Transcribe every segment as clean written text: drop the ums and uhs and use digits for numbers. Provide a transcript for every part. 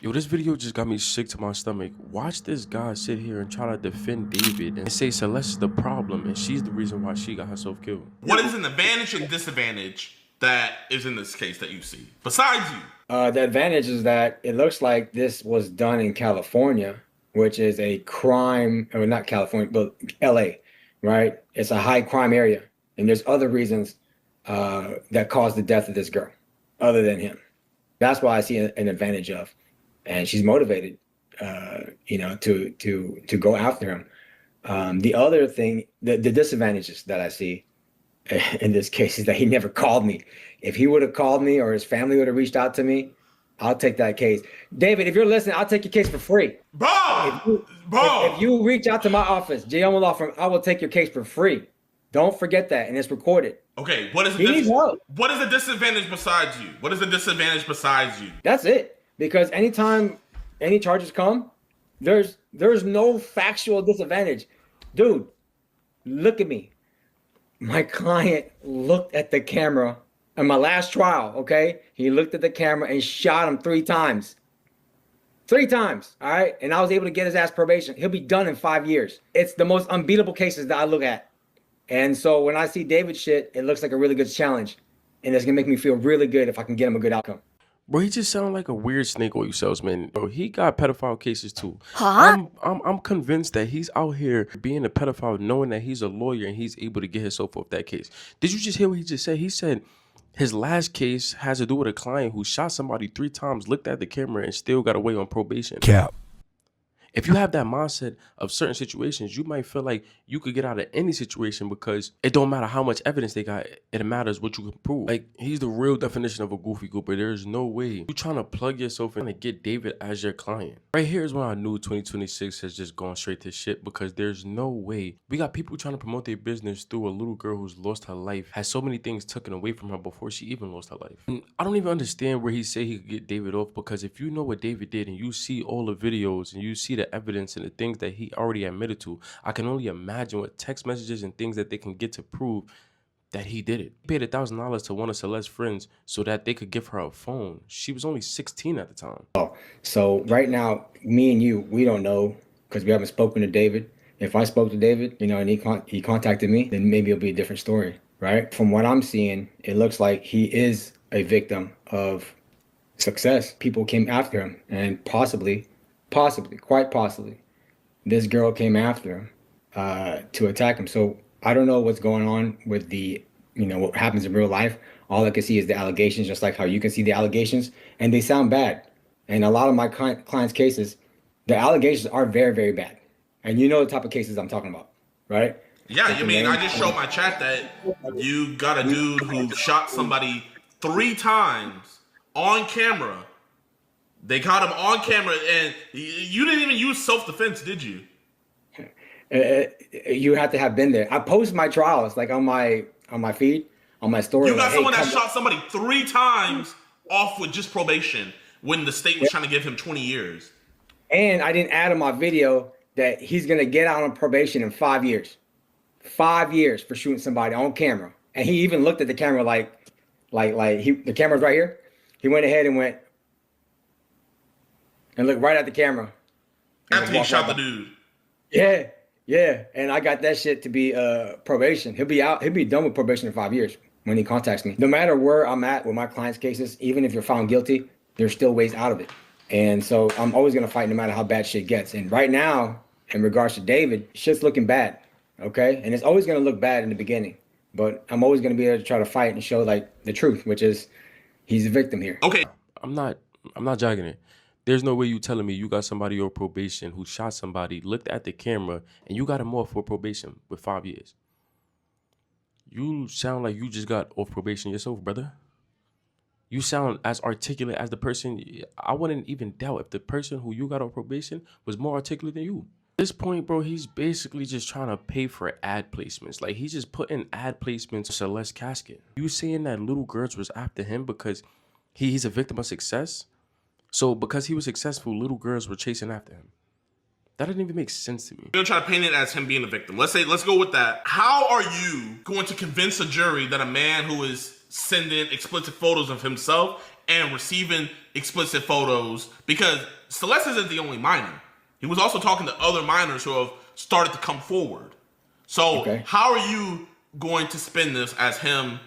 Yo, this video just got me sick to my stomach. Watch this guy sit here and try to defend David and say Celeste is the problem and she's the reason why she got herself killed. What is an advantage and disadvantage that is in this case that you see, besides you? The advantage is that it looks like this was done in California, which is a crime, or not California, but LA, right? It's a high crime area. And there's other reasons that caused the death of this girl other than him. That's why I see an advantage of. And she's motivated, to go after him. The other thing, the disadvantages that I see in this case is that he never called me. If he would have called me or his family would have reached out to me, I'll take that case. David, if you're listening, I'll take your case for free. If you reach out to my office, Giacomo Law Firm, I will take your case for free. Don't forget that, and it's recorded. Okay, what is the disadvantage besides you? What is the disadvantage besides you? That's it. Because anytime any charges come, there's no factual disadvantage. Dude, look at me. My client looked at the camera in my last trial, okay? He looked at the camera and shot him 3 times. 3 times, all right? And I was able to get his ass probation. He'll be done in 5 years. It's the most unbeatable cases that I look at. And so when I see David shit, it looks like a really good challenge. And it's gonna make me feel really good if I can get him a good outcome. Bro, he just sounded like a weird snake oil salesman. Bro, he got pedophile cases too. Huh? I'm convinced that he's out here being a pedophile, knowing that he's a lawyer and he's able to get himself off that case. Did you just hear what he just said? He said his last case has to do with a client who shot somebody 3 times, looked at the camera, and still got away on probation. Cap. If you have that mindset of certain situations, you might feel like you could get out of any situation because it don't matter how much evidence they got. It matters what you can prove. Like, he's the real definition of a goofy goober. There's no way you trying to plug yourself in and get David as your client. Right here is when I knew 2026 has just gone straight to shit, because there's no way. We got people trying to promote their business through a little girl who's lost her life, has so many things taken away from her before she even lost her life. And I don't even understand where he said he could get David off, because if you know what David did and you see all the videos and you see the evidence and the things that he already admitted to, I can only imagine what text messages and things that they can get to prove that he did it. He paid $1,000 to one of Celeste's friends so that they could give her a phone. She was only 16 at the time. Oh, so right now, me and you, we don't know because we haven't spoken to David. If I spoke to David, and he contacted me, then maybe it'll be a different story, right? From what I'm seeing, it looks like he is a victim of success. People came after him, and quite possibly, this girl came after him to attack him. So I don't know what's going on with the, what happens in real life. All I can see is the allegations, just like how you can see the allegations, and they sound bad. And a lot of my clients' cases, the allegations are very, very bad. And you know the type of cases I'm talking about, right? Yeah, I just showed my chat that you got a dude who shot somebody 3 times on camera. They caught him on camera, and you didn't even use self-defense, did you? You have to have been there. I post my trials like on my feed, on my story. You got someone that shot somebody 3 times off with just probation when the state was trying to give him 20 years. And I didn't add in my video that he's gonna get out on probation in 5 years. 5 years for shooting somebody on camera. And he even looked at the camera the camera's right here. He went ahead and went and looked right at the camera. After he shot the dude. Yeah. And I got that shit to be probation. He'll be done with probation in 5 years when he contacts me. No matter where I'm at with my clients' cases, even if you're found guilty, there's still ways out of it. And so I'm always gonna fight no matter how bad shit gets. And right now, in regards to David, shit's looking bad. Okay? And it's always gonna look bad in the beginning. But I'm always gonna be able to try to fight and show the truth, which is he's a victim here. Okay. I'm not jogging it. There's no way you telling me you got somebody on probation who shot somebody, looked at the camera, and you got him off for probation with 5 years. You sound like you just got off probation yourself, brother. You sound as articulate as the person. I wouldn't even doubt if the person who you got on probation was more articulate than you. At this point, bro, he's basically just trying to pay for ad placements. Like, he's just putting ad placements to Celeste's casket. You saying that little girls was after him because he's a victim of success? So because he was successful, little girls were chasing after him. That didn't even make sense to me. You're gonna try to paint it as him being a victim. Let's go with that. How are you going to convince a jury that a man who is sending explicit photos of himself and receiving explicit photos, because Celeste isn't the only minor. He was also talking to other minors who have started to come forward. So how are you going to spin this as him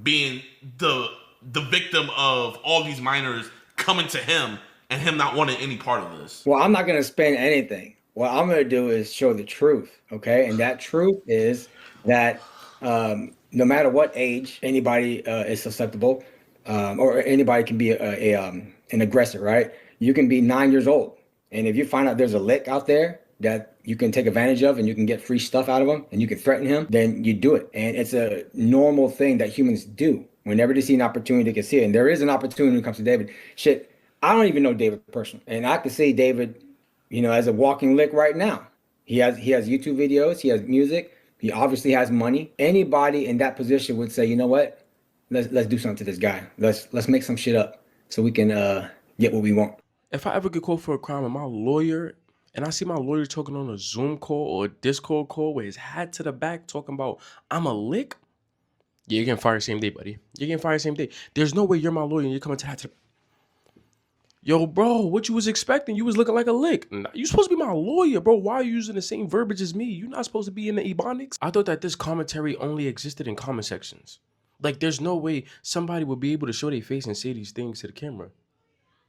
being the victim of all these minors coming to him and him not wanting any part of this? Well, I'm not going to spin anything. What I'm going to do is show the truth, okay? And that truth is that no matter what age anybody is susceptible, or anybody can be an aggressor, right? You can be 9 years old, and if you find out there's a lick out there that you can take advantage of and you can get free stuff out of him and you can threaten him, then you do it. And it's a normal thing that humans do. Whenever they see an opportunity, they can see it. And there is an opportunity when it comes to David. Shit, I don't even know David personally, and I can see David, as a walking lick right now. He has YouTube videos, he has music, he obviously has money. Anybody in that position would say, you know what? Let's do something to this guy. Let's make some shit up so we can get what we want. If I ever get called for a crime and my lawyer, and I see my lawyer talking on a Zoom call or a Discord call with his hat to the back talking about I'm a lick, yeah, you're getting fired same day, buddy. You're getting fired same day. There's no way you're my lawyer and you're coming to hat to the... Yo, bro, what you was expecting? You was looking like a lick. You supposed to be my lawyer, bro. Why are you using the same verbiage as me? You're not supposed to be in the Ebonics. I thought that this commentary only existed in comment sections. Like, there's no way somebody would be able to show their face and say these things to the camera,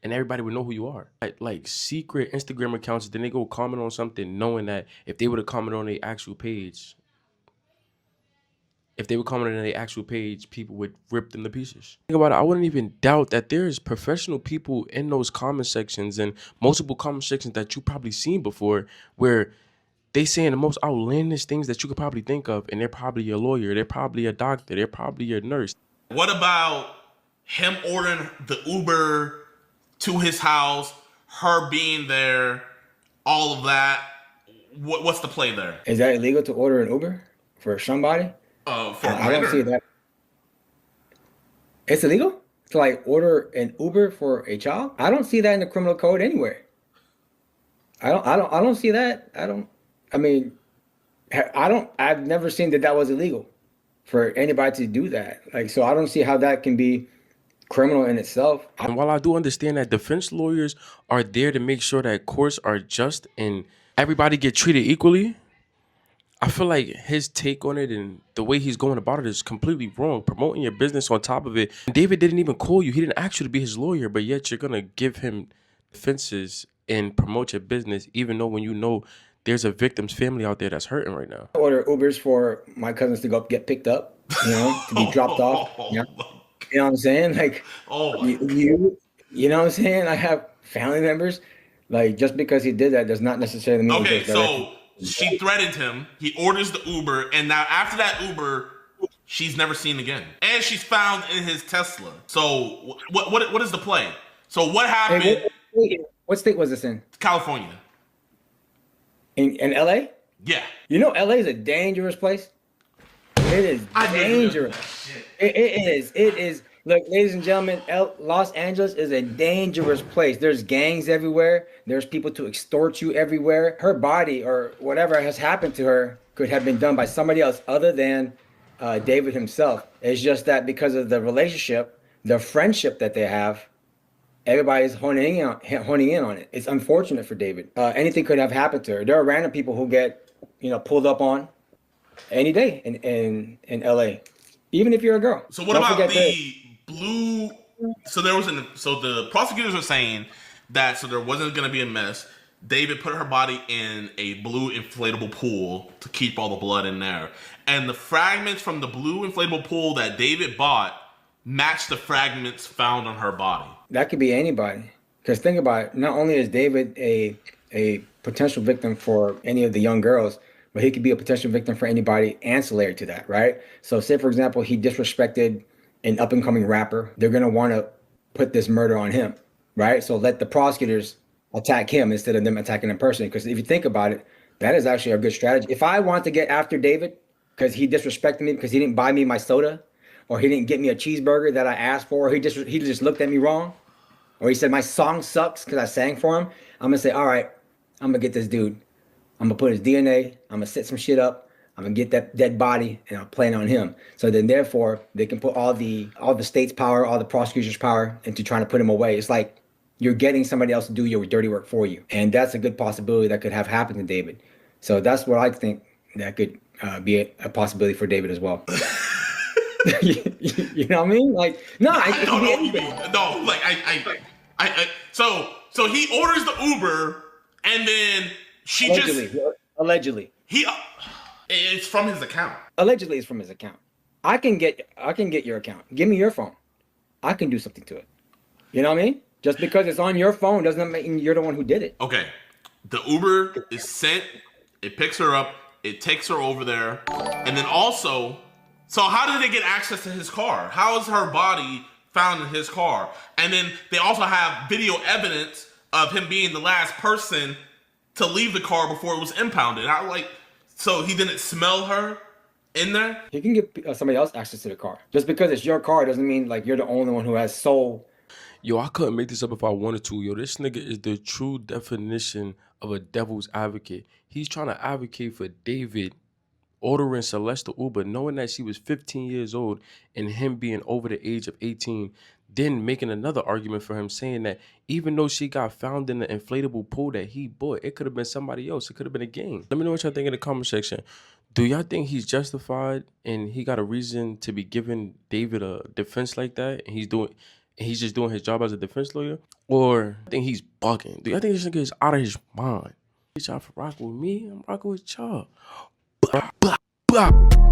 and everybody would know who you are. Like secret Instagram accounts, then they go comment on something knowing that if they would have commented on their actual page, people would rip them to pieces. Think about it, I wouldn't even doubt that there's professional people in those comment sections and multiple comment sections that you probably seen before where they saying the most outlandish things that you could probably think of, and they're probably your lawyer, they're probably a doctor, they're probably your nurse. What about him ordering the Uber to his house, her being there, all of that? What's the play there? Is that illegal to order an Uber for somebody? I don't see that. It's illegal to like order an Uber for a child? I don't see that in the criminal code anywhere. I don't see that. I've never seen that was illegal for anybody to do that. Like, so I don't see how that can be criminal in itself. And while I do understand that defense lawyers are there to make sure that courts are just and everybody get treated equally, I feel like his take on it and the way he's going about it is completely wrong. Promoting your business on top of it. David didn't even call you. He didn't ask you to be his lawyer, but yet you're going to give him defenses and promote your business, even though when you know there's a victim's family out there that's hurting right now. I order Ubers for my cousins to go get picked up, to be dropped off. You know what I'm saying? Like, you know what I'm saying? I have family members. Like, just because he did that does not necessarily mean. Okay, so she threatened him. He orders the Uber, and now after that Uber, she's never seen again, and she's found in his Tesla. So what is the play? So what happened? Hey, what state was this in? California. In LA? Yeah. You know, LA is a dangerous place. It is dangerous. It is. Look, ladies and gentlemen, Los Angeles is a dangerous place. There's gangs everywhere. There's people to extort you everywhere. Her body or whatever has happened to her could have been done by somebody else other than David himself. It's just that because of the relationship, the friendship that they have, everybody's honing in on it. It's unfortunate for David. Anything could have happened to her. There are random people who get, pulled up on any day in LA, even if you're a girl. So what about the blue? So the prosecutors are saying that so there wasn't going to be a mess. David put her body in a blue inflatable pool to keep all the blood in there, and the fragments from the blue inflatable pool that David bought match the fragments found on her body. That could be anybody. Because think about it, not only is David a potential victim for any of the young girls, but he could be a potential victim for anybody ancillary to that, right? So say, for example, he disrespected an up-and-coming rapper. They're going to want to put this murder on him, right? So let the prosecutors attack him instead of them attacking him personally. Because if you think about it, that is actually a good strategy. If I want to get after David because he disrespected me because he didn't buy me my soda, or he didn't get me a cheeseburger that I asked for, or he just looked at me wrong, or he said my song sucks because I sang for him, I'm gonna say, all right, I'm gonna get this dude. I'm gonna put his DNA, I'm gonna set some shit up, I'm gonna get that dead body and I'll plan on him. So then therefore they can put all the state's power, all the prosecutor's power into trying to put him away. It's like you're getting somebody else to do your dirty work for you. And that's a good possibility that could have happened to David. So that's what I think that could be a possibility for David as well. You know what I mean? Like, no, I don't know what you mean. No, like so he orders the Uber and then she allegedly it's from his account. Allegedly, it's from his account. I can get your account. Give me your phone. I can do something to it. You know what I mean? Just because it's on your phone doesn't mean you're the one who did it. Okay. The Uber is sent. It picks her up. It takes her over there. And then also, so how did they get access to his car? How is her body found in his car? And then they also have video evidence of him being the last person to leave the car before it was impounded. So he didn't smell her in there? You can give somebody else access to the car. Just because it's your car doesn't mean like you're the only one who has sole. Yo, I couldn't make this up if I wanted to. Yo, this nigga is the true definition of a devil's advocate. He's trying to advocate for David ordering Celeste Uber, knowing that she was 15 years old and him being over the age of 18, then making another argument for him saying that even though she got found in the inflatable pool that he bought, it could have been somebody else. It could have been a gang. Let me know what y'all think in the comment section. Do y'all think he's justified and he got a reason to be giving David a defense like that? And he's just doing his job as a defense lawyer? Or I think he's bugging? Do y'all think this nigga is out of his mind? Y'all for rocking with me? I'm rocking with y'all. Blah, blah, blah.